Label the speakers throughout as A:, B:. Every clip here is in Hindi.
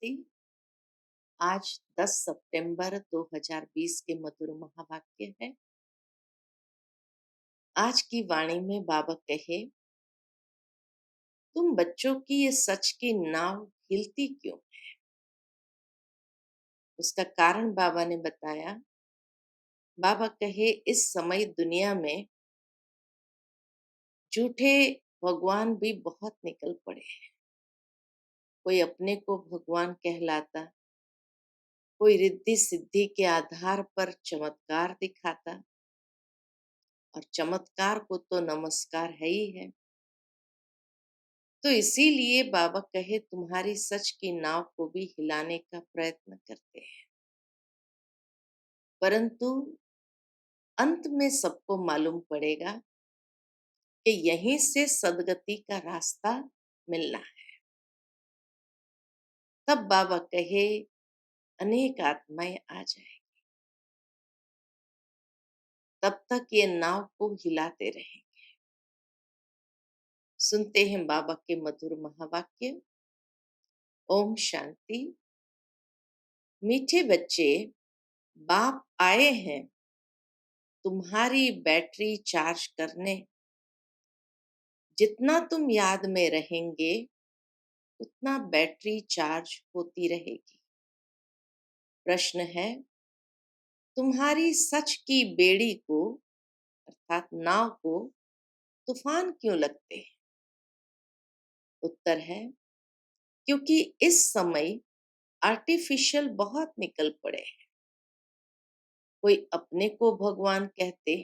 A: शांति। आज 10 सितंबर 2020 के मधुर महावाक्य है। आज की वाणी में बाबा कहे, तुम बच्चों की ये सच की नाव हिलती क्यों? उसका कारण बाबा ने बताया। बाबा कहे, इस समय दुनिया में झूठे भगवान भी बहुत निकल पड़े हैं। कोई अपने को भगवान कहलाता, कोई रिद्धि सिद्धि के आधार पर चमत्कार दिखाता, और चमत्कार को तो नमस्कार है ही है। तो इसीलिए बाबा कहे, तुम्हारी सच की नाव को भी हिलाने का प्रयत्न करते हैं, परंतु अंत में सबको मालूम पड़ेगा कि यहीं से सदगति का रास्ता मिलना है। तब बाबा कहे, अनेक आत्माएं आ जाएगी, तब तक ये नाव को हिलाते रहेंगे। सुनते हैं बाबा के मधुर महावाक्य। ओम शांति। मीठे बच्चे, बाप आए हैं तुम्हारी बैटरी चार्ज करने। जितना तुम याद में रहेंगे उतना बैटरी चार्ज होती रहेगी। प्रश्न है, तुम्हारी सच की बेड़ी को अर्थात नाव को तूफान क्यों लगते हैं? उत्तर है, क्योंकि इस समय आर्टिफिशियल बहुत निकल पड़े हैं। कोई अपने को भगवान कहते,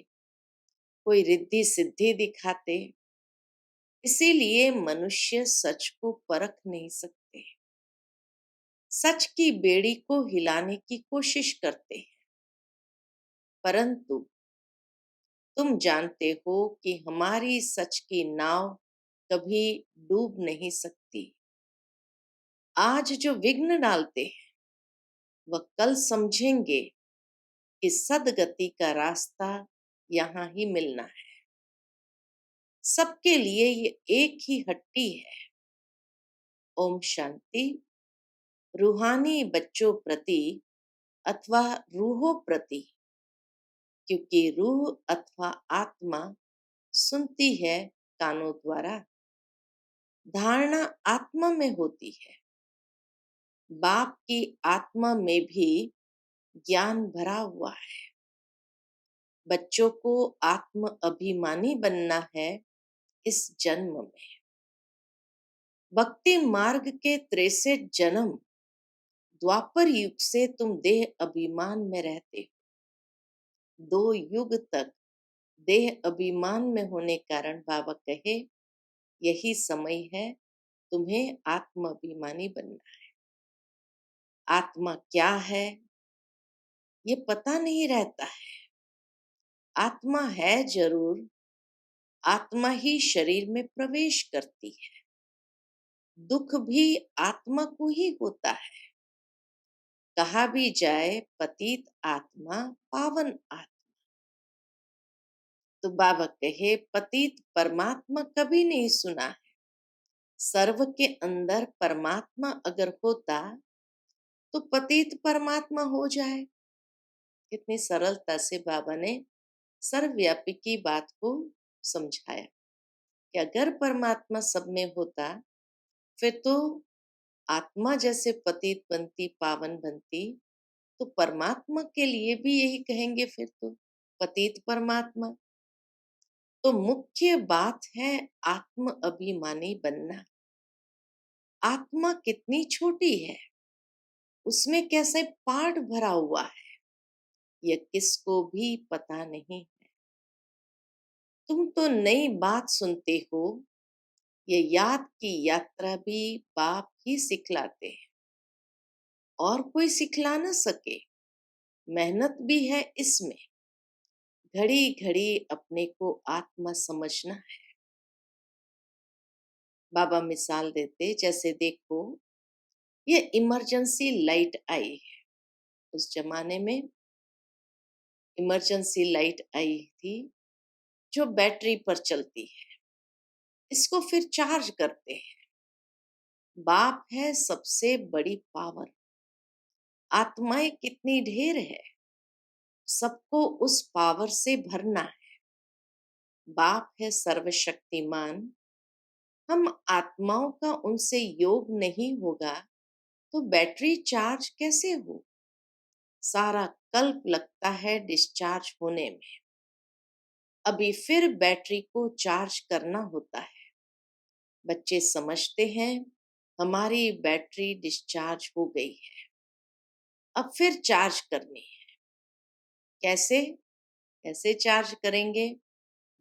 A: कोई रिद्धि सिद्धि दिखाते। इसीलिए मनुष्य सच को परख नहीं सकते, सच की बेड़ी को हिलाने की कोशिश करते हैं। परंतु तुम जानते हो कि हमारी सच की नाव कभी डूब नहीं सकती। आज जो विघ्न डालते हैं वह कल समझेंगे कि सदगति का रास्ता यहाँ ही मिलना है। सबके लिए ये एक ही हट्टी है। ओम शांति। रूहानी बच्चों प्रति अथवा रूहों प्रति, क्योंकि रूह अथवा आत्मा सुनती है कानों द्वारा, धारणा आत्मा में होती है। बाप की आत्मा में भी ज्ञान भरा हुआ है। बच्चों को आत्म अभिमानी बनना है इस जन्म में। भक्ति मार्ग के 63 जन्म द्वापर युग से तुम देह अभिमान में रहते हो। 2 युग तक देह अभिमान में होने कारण बाबा कहे, यही समय है तुम्हें आत्म अभिमानी बनना है। आत्मा क्या है ये पता नहीं रहता है। आत्मा है जरूर, आत्मा ही शरीर में प्रवेश करती है। दुख भी आत्मा को ही होता है। कहा भी जाए, पतित आत्मा पावन आत्मा। तो बाबा कहे, पतित परमात्मा कभी नहीं सुना है। सर्व के अंदर परमात्मा अगर होता तो पतित परमात्मा हो जाए। कितनी सरलता से बाबा ने सर्वव्यापी की बात को समझाया कि अगर परमात्मा सब में होता फिर तो आत्मा जैसे पतित बनती, पावन बनती, तो परमात्मा के लिए भी यही कहेंगे फिर तो पतित परमात्मा। तो मुख्य बात है आत्म अभिमानी बनना। आत्मा कितनी छोटी है, उसमें कैसे पार्ट भरा हुआ है, यह किसको भी पता नहीं है। तुम तो नई बात सुनते हो, ये याद की यात्रा भी बाप ही सिखलाते हैं और कोई सिखला ना सके। मेहनत भी है इसमें। घड़ी घड़ी अपने को आत्मा समझना है। बाबा मिसाल देते, जैसे देखो ये इमरजेंसी लाइट आई है। उस जमाने में इमरजेंसी लाइट आई थी जो बैटरी पर चलती है। इसको फिर चार्ज करते हैं। बाप है सबसे बड़ी पावर। आत्माएं कितनी ढेर है, सबको उस पावर से भरना है। बाप है सर्वशक्तिमान। हम आत्माओं का उनसे योग नहीं होगा तो बैटरी चार्ज कैसे हो? सारा कल्प लगता है डिस्चार्ज होने में। अभी फिर बैटरी को चार्ज करना होता है। बच्चे समझते हैं हमारी बैटरी डिस्चार्ज हो गई है, अब फिर चार्ज करनी है। कैसे कैसे चार्ज करेंगे?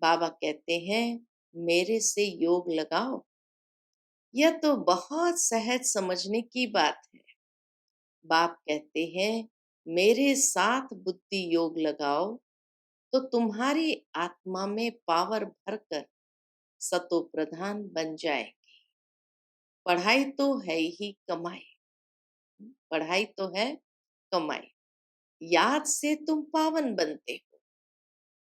A: बाबा कहते हैं मेरे से योग लगाओ। यह तो बहुत सहज समझने की बात है। बाप कहते हैं मेरे साथ बुद्धि योग लगाओ तो तुम्हारी आत्मा में पावर भरकर सतो प्रधान बन जाएगी। पढ़ाई तो है ही कमाई। पढ़ाई तो है कमाई। याद से तुम पावन बनते हो।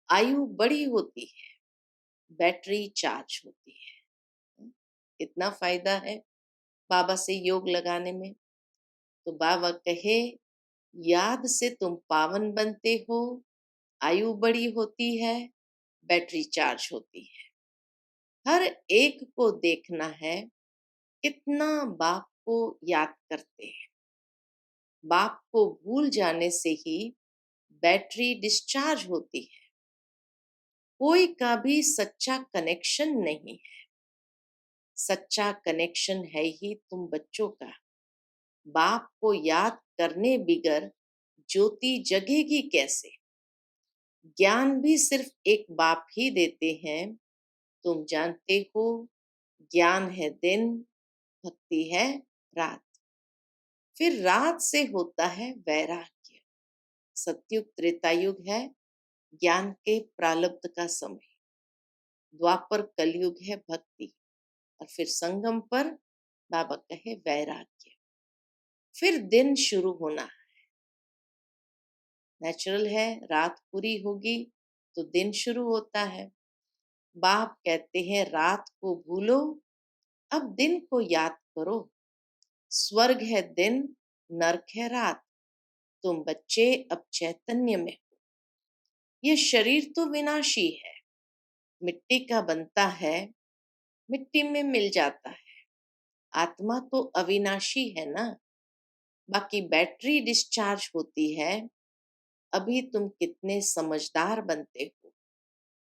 A: आयु बड़ी होती है, बैटरी चार्ज होती है। कितना फायदा है बाबा से योग लगाने में। तो बाबा कहे याद से तुम पावन बनते हो, आयु बड़ी होती है, बैटरी चार्ज होती है। हर एक को देखना है कितना बाप को याद करते हैं। बाप को भूल जाने से ही बैटरी डिस्चार्ज होती है। कोई का भी सच्चा कनेक्शन नहीं है। सच्चा कनेक्शन है ही तुम बच्चों का। बाप को याद करने बिगर ज्योति जगेगी कैसे? ज्ञान भी सिर्फ एक बाप ही देते हैं। तुम जानते हो ज्ञान है दिन, भक्ति है रात। फिर रात से होता है वैराग्य। सतयुग त्रेता युग है ज्ञान के प्रारब्ध का समय। द्वापर कलयुग है भक्ति। और फिर संगम पर बाबा कहे वैराग्य। फिर दिन शुरू होना नेचुरल है। रात पूरी होगी तो दिन शुरू होता है। बाप कहते हैं रात को भूलो, अब दिन को याद करो। स्वर्ग है दिन, नरक है रात। तुम बच्चे अब चैतन्य में हो। ये शरीर तो विनाशी है, मिट्टी का बनता है, मिट्टी में मिल जाता है। आत्मा तो अविनाशी है ना। बाकी बैटरी डिस्चार्ज होती है। अभी तुम कितने समझदार बनते हो।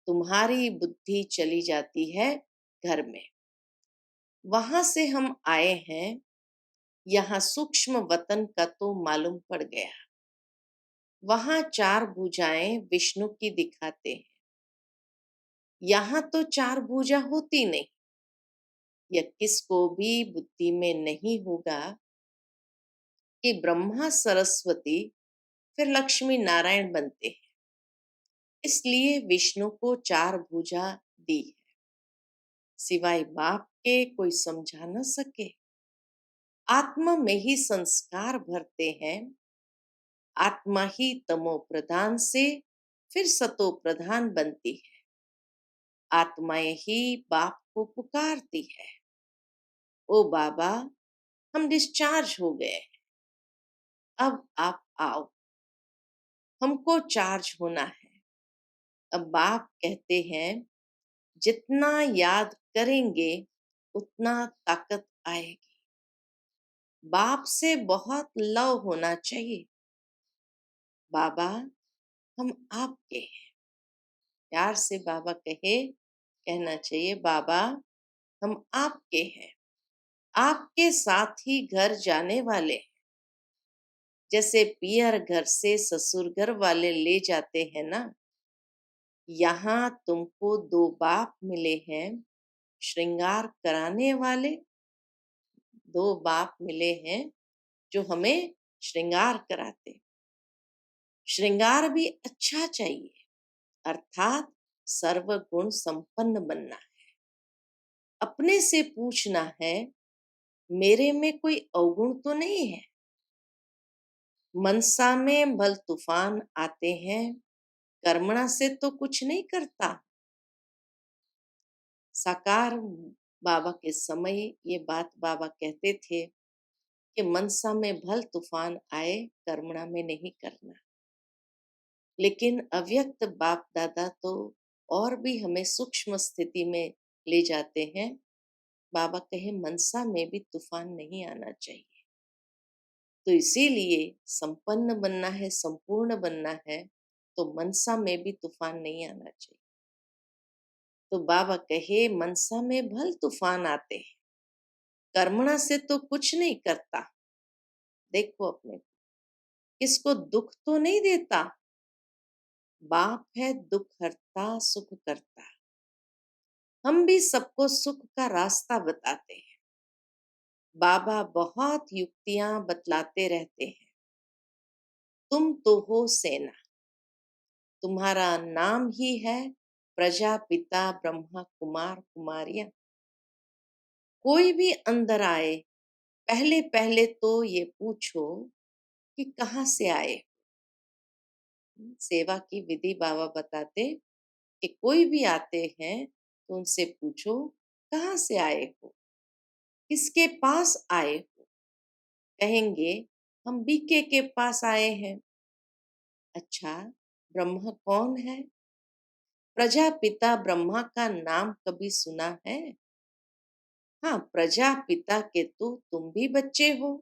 A: तुम्हारी बुद्धि चली जाती है घर में। वहां से हम आए हैं, यहाँ सूक्ष्म वतन का तो मालूम पड़ गया। वहां चार भुजाएं विष्णु की दिखाते हैं। यहाँ तो चार भुजा होती नहीं। यह किसको भी बुद्धि में नहीं होगा कि ब्रह्मा सरस्वती फिर लक्ष्मी नारायण बनते हैं। इसलिए विष्णु को चार भुजा दी है। सिवाय बाप के कोई समझा न सके। आत्मा में ही संस्कार भरते हैं। आत्मा ही तमो प्रधान से फिर सतो प्रधान बनती है। आत्माएं ही बाप को पुकारती है, ओ बाबा हम डिस्चार्ज हो गए, अब आप आओ, हमको चार्ज होना है। अब बाप कहते हैं जितना याद करेंगे उतना ताकत आएगी। बाप से बहुत लव होना चाहिए। बाबा हम आपके हैं। प्यार से बाबा कहना चाहिए बाबा हम आपके हैं। आपके साथ ही घर जाने वाले हैं। जैसे पियर घर से ससुर घर वाले ले जाते हैं ना। यहाँ तुमको दो बाप मिले हैं श्रृंगार कराने वाले। दो बाप मिले हैं जो हमें श्रृंगार कराते। श्रृंगार भी अच्छा चाहिए, अर्थात सर्वगुण संपन्न बनना है। अपने से पूछना है मेरे में कोई अवगुण तो नहीं है। मनसा में भल तूफान आते हैं, कर्मणा से तो कुछ नहीं करता। साकार बाबा के समय ये बात बाबा कहते थे कि मनसा में भल तूफान आए, कर्मणा में नहीं करना। लेकिन अव्यक्त बाप दादा तो और भी हमें सूक्ष्म स्थिति में ले जाते हैं। बाबा कहे मनसा में भी तूफान नहीं आना चाहिए। तो इसीलिए संपन्न बनना है, संपूर्ण बनना है, तो मनसा में भी तूफान नहीं आना चाहिए। तो बाबा कहे मनसा में भल तूफान आते हैं, कर्मणा से तो कुछ नहीं करता। देखो अपने को, किसको दुख तो नहीं देता। बाप है दुख हरता सुख करता। हम भी सबको सुख का रास्ता बताते हैं। बाबा बहुत युक्तियां बतलाते रहते हैं। तुम तो हो सेना, तुम्हारा नाम ही है प्रजापिता ब्रह्मा कुमार कुमारियां। कोई भी अंदर आए, पहले पहले तो ये पूछो कि कहाँ से आए। सेवा की विधि बाबा बताते कि कोई भी आते हैं तो उनसे पूछो कहाँ से आए हो, किसके पास आए हो। कहेंगे हम बीके के पास आए हैं। अच्छा, ब्रह्मा कौन है? प्रजापिता ब्रह्मा का नाम कभी सुना है? हाँ, प्रजापिता के तो तुम भी बच्चे हो।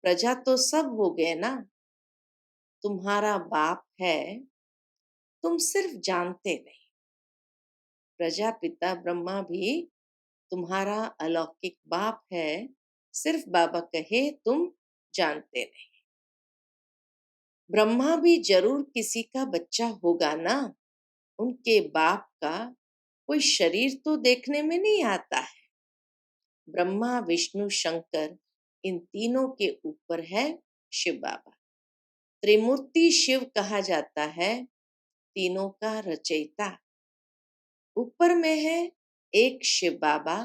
A: प्रजा तो सब हो गए ना। तुम्हारा बाप है, तुम सिर्फ जानते नहीं। प्रजापिता ब्रह्मा भी तुम्हारा अलौकिक बाप है, सिर्फ बाबा कहे तुम जानते नहीं। ब्रह्मा भी जरूर किसी का बच्चा होगा ना। उनके बाप का कोई शरीर तो देखने में नहीं आता है। ब्रह्मा विष्णु शंकर इन तीनों के ऊपर है शिव बाबा। त्रिमूर्ति शिव कहा जाता है, तीनों का रचयिता। ऊपर में है एक शिव बाबा,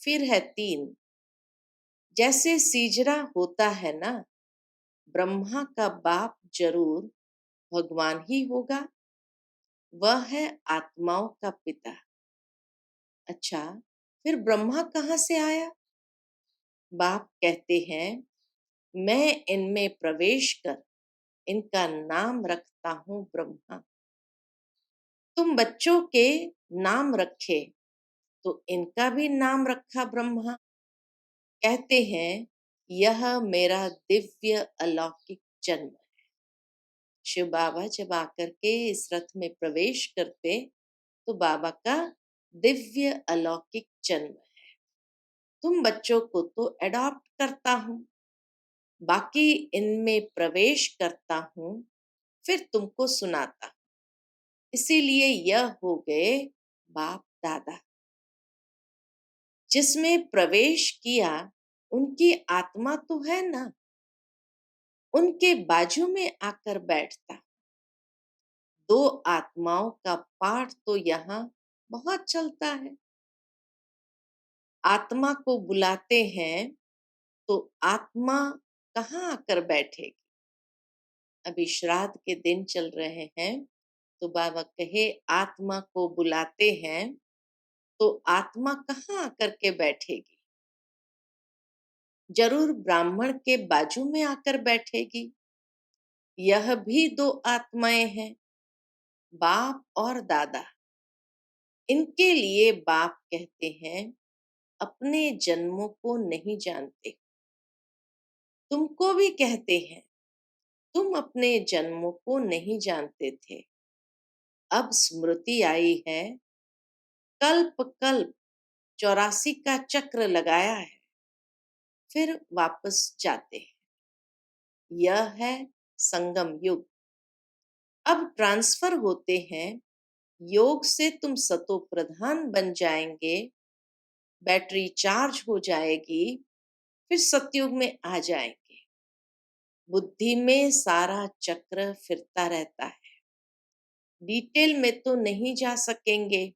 A: फिर है तीन। जैसे सीजरा होता है ना, ब्रह्मा का बाप जरूर भगवान ही होगा। वह है आत्माओं का पिता। अच्छा, फिर ब्रह्मा कहाँ से आया? बाप कहते हैं मैं इनमें प्रवेश कर इनका नाम रखता हूं ब्रह्मा। तुम बच्चों के नाम रखे तो इनका भी नाम रखा ब्रह्मा। कहते हैं यह मेरा दिव्य अलौकिक जन्म है। शिव बाबा जब आकर के इस रथ में प्रवेश करते तो बाबा का दिव्य अलौकिक जन्म है। तुम बच्चों को तो अडॉप्ट करता हूं, बाकी इनमें प्रवेश करता हूं, फिर तुमको सुनाता हूं। इसीलिए यह हो गए बाप दादा। जिसमें प्रवेश किया उनकी आत्मा तो है ना, उनके बाजू में आकर बैठता। दो आत्माओं का पाठ तो यहाँ बहुत चलता है। आत्मा को बुलाते हैं तो आत्मा कहाँ आकर बैठेगी? अभी श्राद्ध के दिन चल रहे हैं तो बाबा कहे आत्मा को बुलाते हैं तो आत्मा कहाँ आकर के बैठेगी? जरूर ब्राह्मण के बाजू में आकर बैठेगी। यह भी दो आत्माएं हैं, बाप और दादा। इनके लिए बाप कहते हैं अपने जन्मों को नहीं जानते। तुमको भी कहते हैं तुम अपने जन्मों को नहीं जानते थे। अब स्मृति आई है, कल्प कल्प 84 का चक्र लगाया है, फिर वापस जाते हैं। यह है संगम युग। अब ट्रांसफर होते हैं। योग से तुम सतो प्रधान बन जाएंगे, बैटरी चार्ज हो जाएगी, फिर सतयुग में आ जाएंगे। बुद्धि में सारा चक्र फिरता रहता है। डिटेल में तो नहीं जा सकेंगे।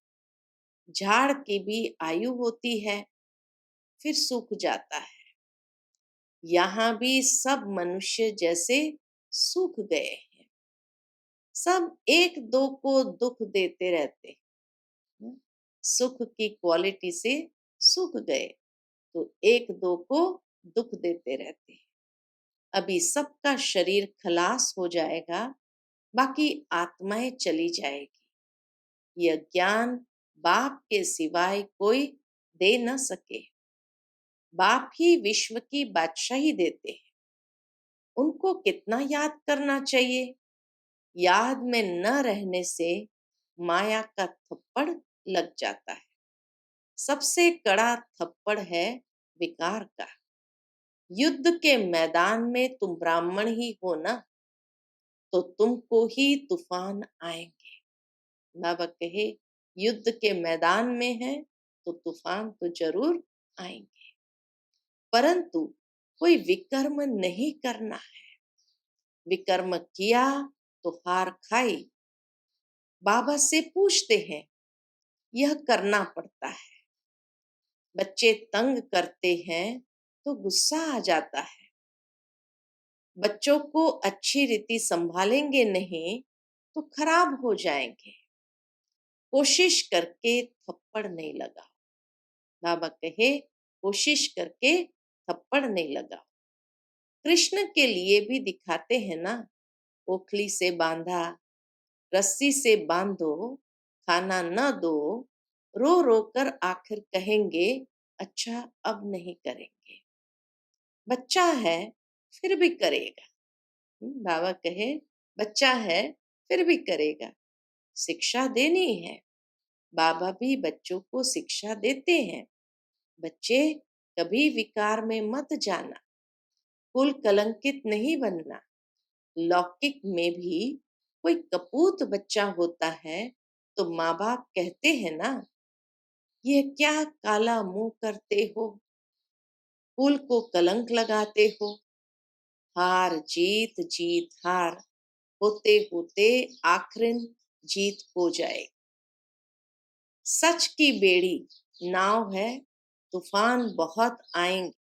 A: झाड़ की भी आयु होती है, फिर सूख जाता है। यहाँ भी सब मनुष्य जैसे सूख गए हैं। सब एक दो को दुख देते रहते हैं। सुख की क्वालिटी से सूख गए तो एक दो को दुख देते रहते हैं। अभी सबका शरीर खलास हो जाएगा, बाकी आत्माएं चली जाएगी। यह ज्ञान बाप के सिवाय कोई दे न सके। बाप ही विश्व की बादशाही देते हैं। उनको कितना याद करना चाहिए। याद में न रहने से माया का थप्पड़ लग जाता है। सबसे कड़ा थप्पड़ है विकार का। युद्ध के मैदान में तुम ब्राह्मण ही हो ना, तो तुमको ही तूफान आएंगे। बाबा कहे युद्ध के मैदान में है तो तूफान तो जरूर आएंगे, परंतु कोई विकर्म नहीं करना है। विकर्म किया तो हार खाई। बाबा से पूछते हैं, यह करना पड़ता है। बच्चे तंग करते हैं तो गुस्सा आ जाता है। बच्चों को अच्छी रीति संभालेंगे नहीं तो खराब हो जाएंगे। कोशिश करके थप्पड़ नहीं लगाओ। बाबा कहे कोशिश करके थप्पड़ नहीं लगाओ। कृष्ण के लिए भी दिखाते हैं ना, ओखली से बांधा, रस्सी से बांधो, खाना न दो, रो रो कर आखिर कहेंगे अच्छा अब नहीं करेंगे। बच्चा है फिर भी करेगा। बाबा कहे बच्चा है फिर भी करेगा। शिक्षा देनी है। बाबा भी बच्चों को शिक्षा देते हैं। बच्चे कभी विकार में मत जाना, कुल कलंकित नहीं बनना। लौकिक में भी कोई कपूत बच्चा होता है तो माँ बाप कहते हैं ना, ये क्या काला मुंह करते हो, कुल को कलंक लगाते हो। हार जीत जीत हार होते होते आखिर जीत हो जाए। सच की बेड़ी नाव है, तूफान बहुत आएंगे,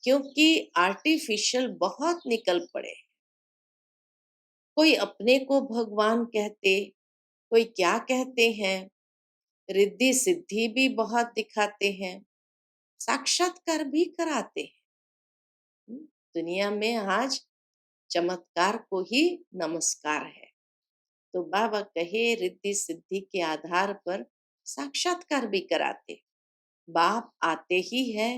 A: क्योंकि आर्टिफिशियल बहुत निकल पड़े। कोई अपने को भगवान कहते, कोई क्या कहते हैं, रिद्धि सिद्धि भी बहुत दिखाते हैं, साक्षात्कार भी कराते हैं। दुनिया में आज चमत्कार को ही नमस्कार है। तो बाबा कहे रिद्धि सिद्धि के आधार पर साक्षात्कार भी कराते। बाप आते ही है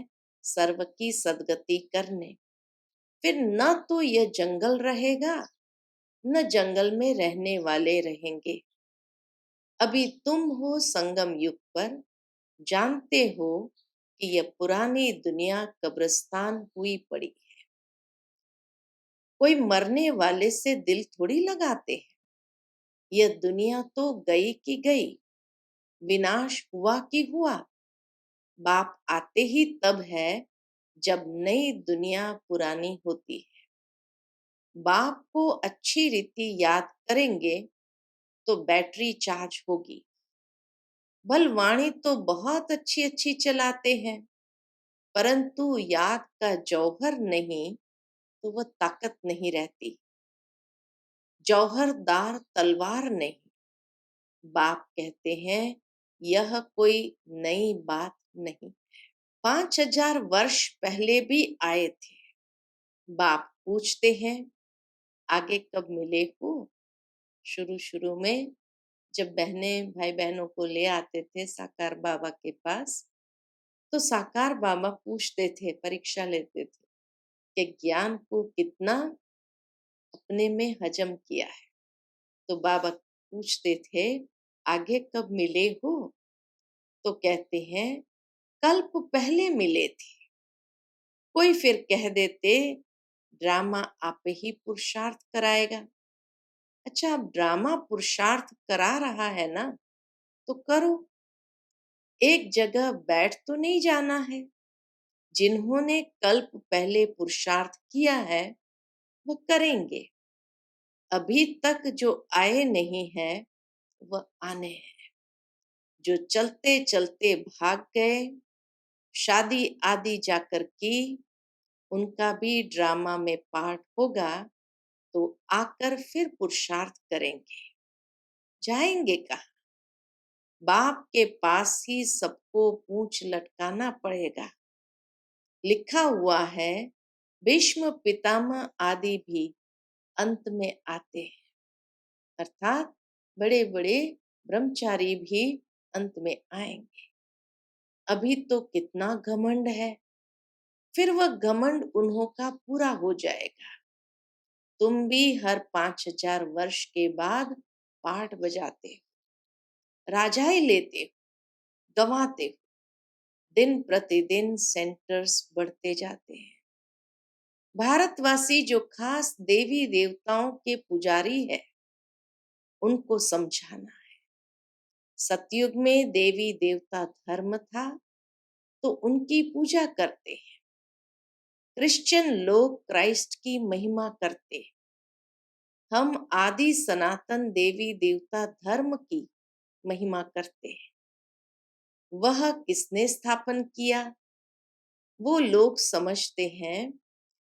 A: सर्व की सदगति करने। फिर न तो यह जंगल रहेगा, न जंगल में रहने वाले रहेंगे। अभी तुम हो संगम युग पर, जानते हो कि यह पुरानी दुनिया कब्रिस्तान हुई पड़ी है। कोई मरने वाले से दिल थोड़ी लगाते हैं। यह दुनिया तो गई की गई, विनाश हुआ कि हुआ। बाप आते ही तब है जब नई दुनिया पुरानी होती है। बाप को अच्छी रीति याद करेंगे तो बैटरी चार्ज होगी। बलवाणी तो बहुत अच्छी अच्छी चलाते हैं, परंतु याद का जौहर नहीं तो वह ताकत नहीं रहती। जौहरदार तलवार नहीं। बाप कहते हैं यह कोई नई बात नहीं। 5000 वर्ष पहले भी आए थे। बाप पूछते हैं आगे कब मिले हो। शुरू शुरू में जब बहनें भाई बहनों को ले आते थे साकार बाबा के पास, तो साकार बाबा पूछते थे, परीक्षा लेते थे कि ज्ञान को कितना अपने में हजम किया है। तो बाबा पूछते थे आगे कब मिले हो, तो कहते हैं कल्प पहले मिले थे। कोई फिर कह देते ड्रामा आप ही पुरुषार्थ कराएगा। अच्छा, अब ड्रामा पुरुषार्थ करा रहा है ना, तो करो। एक जगह बैठ तो नहीं जाना है। जिन्होंने कल्प पहले पुरुषार्थ किया है वो करेंगे। अभी तक जो आए नहीं है वह आने हैं। जो चलते चलते भाग गए, शादी आदि जाकर की, उनका भी ड्रामा में पार्ट होगा, तो आकर फिर पुरुषार्थ करेंगे। जाएंगे कहाँ। बाप के पास ही सबको पूंछ लटकाना पड़ेगा। लिखा हुआ है, भीष्म पितामह आदि भी अंत में आते हैं, अर्थात बड़े बड़े ब्रह्मचारी भी अंत में आएंगे। अभी तो कितना घमंड है, फिर वह घमंड उन्हों का पूरा हो जाएगा। तुम भी हर 5,000 वर्ष के बाद पाठ बजाते हो, राजाई लेते हो, गंवाते हो, दिन प्रतिदिन सेंटर्स बढ़ते जाते हैं। भारतवासी जो खास देवी देवताओं के पुजारी है, उनको समझाना है। सतयुग में देवी देवता धर्म था, तो उनकी पूजा करते हैं। क्रिश्चियन लोग क्राइस्ट की महिमा करते हैं। हम आदि सनातन देवी देवता धर्म की महिमा करते हैं। वह किसने स्थापन किया? वो लोग समझते हैं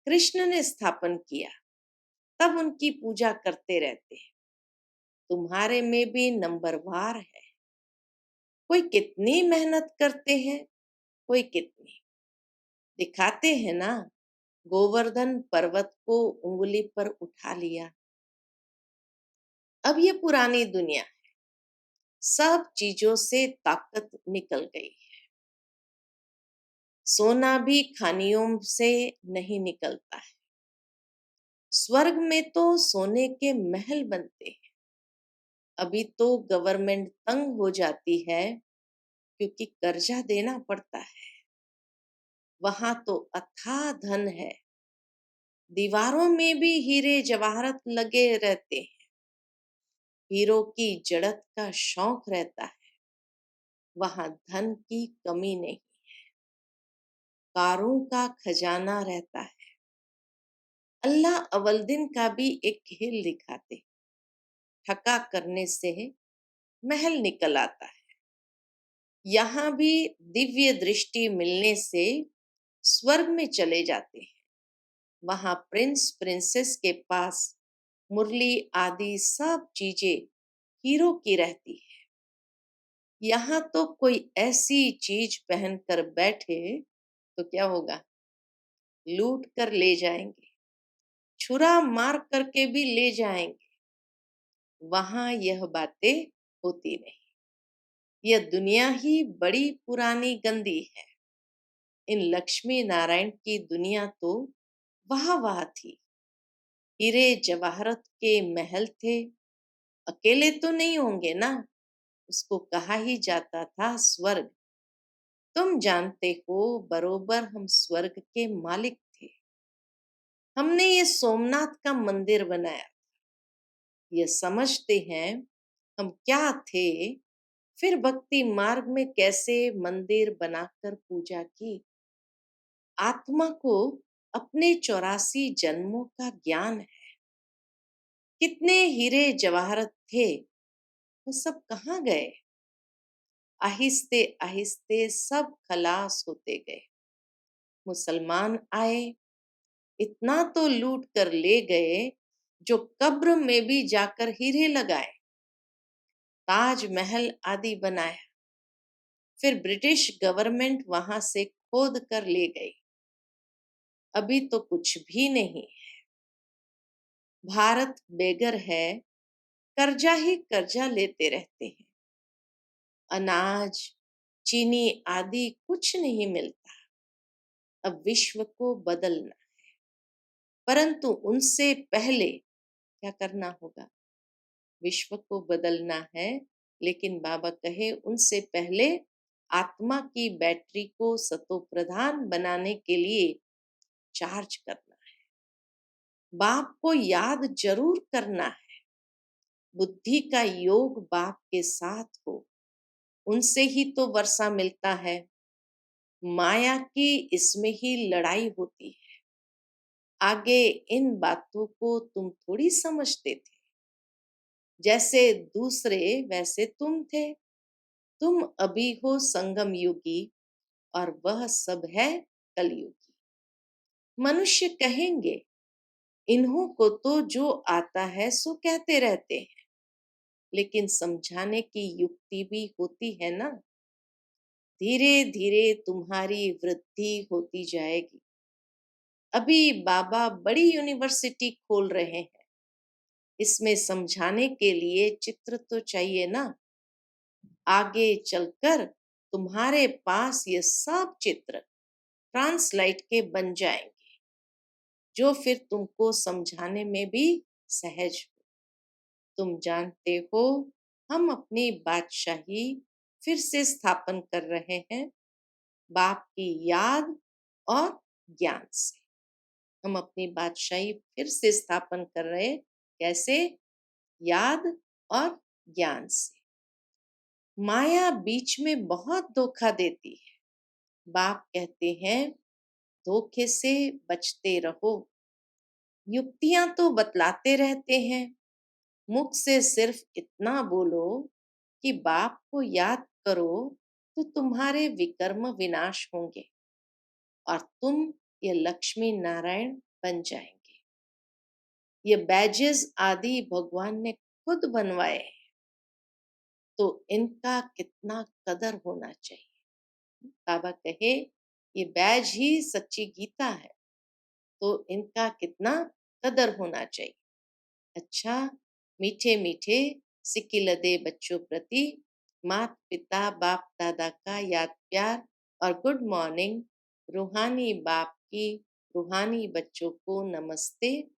A: कृष्ण ने स्थापन किया, तब उनकी पूजा करते रहते हैं। तुम्हारे में भी नंबरवार है, कोई कितनी मेहनत करते हैं, कोई कितनी। दिखाते हैं ना, गोवर्धन पर्वत को उंगली पर उठा लिया। अब ये पुरानी दुनिया है, सब चीजों से ताकत निकल गई है। सोना भी खानियों से नहीं निकलता है। स्वर्ग में तो सोने के महल बनते हैं। अभी तो गवर्नमेंट तंग हो जाती है, क्योंकि कर्जा देना पड़ता है। वहां तो अथाह धन है, दीवारों में भी हीरे जवाहरत लगे रहते हैं। हीरो की जड़त का शौक रहता है, वहां धन की कमी नहीं। कारों का खजाना रहता है। अल्लाह अव्वल दिन का भी एक खेल दिखाते, ठका करने से महल निकल आता है। यहाँ भी दिव्य दृष्टि मिलने से स्वर्ग में चले जाते हैं। वहां प्रिंस प्रिंसेस के पास मुरली आदि सब चीजें हीरो की रहती है। यहाँ तो कोई ऐसी चीज पहनकर बैठे तो क्या होगा? लूट कर ले जाएंगे, छुरा मार करके भी ले जाएंगे। वहां यह बातें होती नहीं। यह दुनिया ही बड़ी पुरानी गंदी है। इन लक्ष्मी नारायण की दुनिया तो वाह वाह थी। हीरे जवाहरत के महल थे, अकेले तो नहीं होंगे ना, उसको कहा ही जाता था स्वर्ग। तुम जानते हो, बरोबर हम स्वर्ग के मालिक थे। हमने ये सोमनाथ का मंदिर बनाया। ये समझते हैं हम क्या थे, फिर भक्ति मार्ग में कैसे मंदिर बनाकर पूजा की। आत्मा को अपने 84 जन्मों का ज्ञान है। कितने हीरे जवाहरत थे, वो सब कहाँ गए? आहिस्ते आहिस्ते सब खलास होते गए। मुसलमान आए, इतना तो लूट कर ले गए, जो कब्र में भी जाकर हीरे लगाए, ताजमहल आदि बनाया। फिर ब्रिटिश गवर्नमेंट वहां से खोद कर ले गई। अभी तो कुछ भी नहीं। भारत बेघर है, कर्जा ही कर्जा लेते रहते हैं। अनाज, चीनी आदि कुछ नहीं मिलता। अब विश्व को बदलना, परंतु उनसे पहले क्या करना होगा? विश्व को बदलना है, लेकिन बाबा कहे उनसे पहले आत्मा की बैटरी को सतोप्रधान बनाने के लिए चार्ज करना है। बाप को याद जरूर करना है। बुद्धि का योग बाप के साथ हो, उनसे ही तो वर्षा मिलता है। माया की इसमें ही लड़ाई होती है। आगे इन बातों को तुम थोड़ी समझते थे। जैसे दूसरे वैसे तुम थे। तुम अभी हो संगम युगी, और वह सब है कलयुगी। मनुष्य कहेंगे, इन्हों को तो जो आता है सो कहते रहते हैं, लेकिन समझाने की युक्ति भी होती है ना। धीरे धीरे तुम्हारी वृद्धि होती जाएगी। अभी बाबा बड़ी यूनिवर्सिटी खोल रहे हैं, इसमें समझाने के लिए चित्र तो चाहिए ना। आगे चलकर तुम्हारे पास ये सब चित्र ट्रांसलाइट के बन जाएंगे, जो फिर तुमको समझाने में भी सहज हो। तुम जानते हो, हम अपनी बादशाही फिर से स्थापन कर रहे हैं, बाप की याद और ज्ञान से। हम अपनी बादशाही फिर से स्थापन कर रहे हैं, कैसे? याद और ज्ञान से। माया बीच में बहुत धोखा देती है। बाप कहते हैं, धोखे से बचते रहो। युक्तियां तो बतलाते रहते हैं, मुख से सिर्फ इतना बोलो कि बाप को याद करो तो तुम्हारे विकर्म विनाश होंगे और तुम ये लक्ष्मी नारायण बन जाएंगे। ये बैजेस आदि भगवान ने खुद बनवाए हैं, तो इनका कितना कदर होना चाहिए। बाबा कहे, ये बैज ही सच्ची गीता है, तो इनका कितना कदर होना चाहिए। अच्छा, मीठे मीठे सिकिलदे बच्चों प्रति माता पिता बाप दादा का याद प्यार और गुड मॉर्निंग। रूहानी बाप की रूहानी बच्चों को नमस्ते।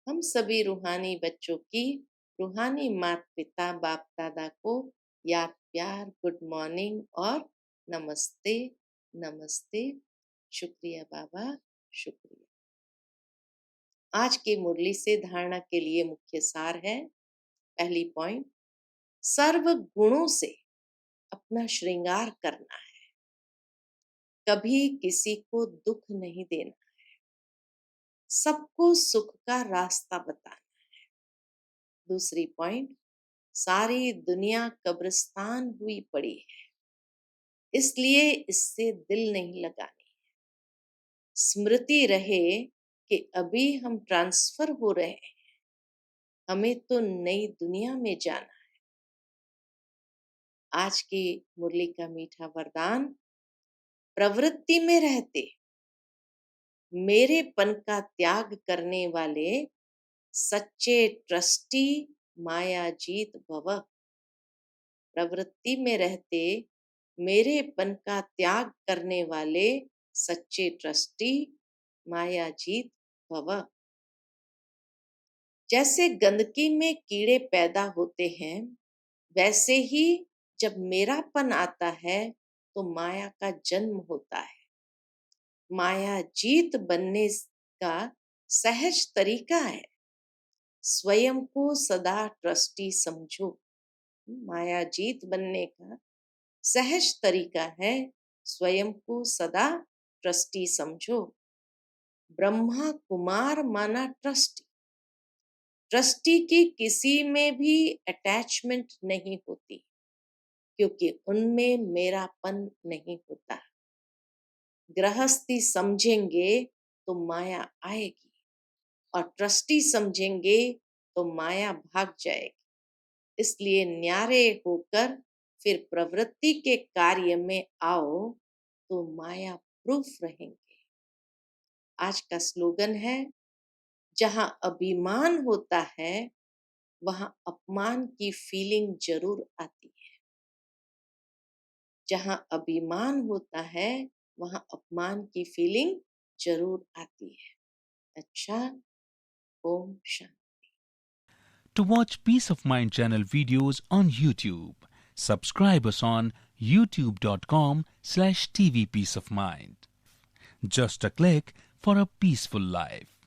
A: हम सभी रूहानी बच्चों की रूहानी माता पिता बाप दादा को याद प्यार, गुड मॉर्निंग और नमस्ते नमस्ते। शुक्रिया बाबा, शुक्रिया। आज की मुरली से धारणा के लिए मुख्य सार है। पहली पॉइंट, सर्व गुणों से अपना श्रृंगार करना है, कभी किसी को दुख नहीं देना है, सबको सुख का रास्ता बताना है। दूसरी पॉइंट, सारी दुनिया कब्रिस्तान हुई पड़ी है, इसलिए इससे दिल नहीं लगानी है। स्मृति रहे कि अभी हम ट्रांसफर हो रहे हैं, हमें तो नई दुनिया में जाना है। आज की मुरली का मीठा वरदान, प्रवृत्ति में रहते मेरेपन का त्याग करने वाले सच्चे ट्रस्टी मायाजीत भव। प्रवृत्ति में रहते मेरेपन का त्याग करने वाले सच्चे ट्रस्टी मायाजीत भव। जैसे गंदगी में कीड़े पैदा होते हैं, वैसे ही जब मेरापन आता है तो माया का जन्म होता है। माया जीत बनने का सहज तरीका है, स्वयं को सदा ट्रस्टी समझो। माया जीत बनने का सहज तरीका है, स्वयं को सदा ट्रस्टी समझो। ब्रह्मा कुमार माना ट्रस्टी। ट्रस्टी की किसी में भी अटैचमेंट नहीं होती, क्योंकि उनमें मेरापन नहीं होता। गृहस्थी समझेंगे तो माया आएगी, और ट्रस्टी समझेंगे तो माया भाग जाएगी। इसलिए न्यारे होकर फिर प्रवृत्ति के कार्य में आओ तो माया प्रूफ रहेंगे। आज का स्लोगन है, जहां अभिमान होता है वहां अपमान की फीलिंग जरूर आती है। जहां अभिमान होता है वहां अपमान की फीलिंग जरूर आती है। अच्छा, Om Shanti.
B: To watch Peace of Mind channel videos on YouTube, subscribe us on youtube.com/tvpeaceofmind. Just a click for a peaceful life.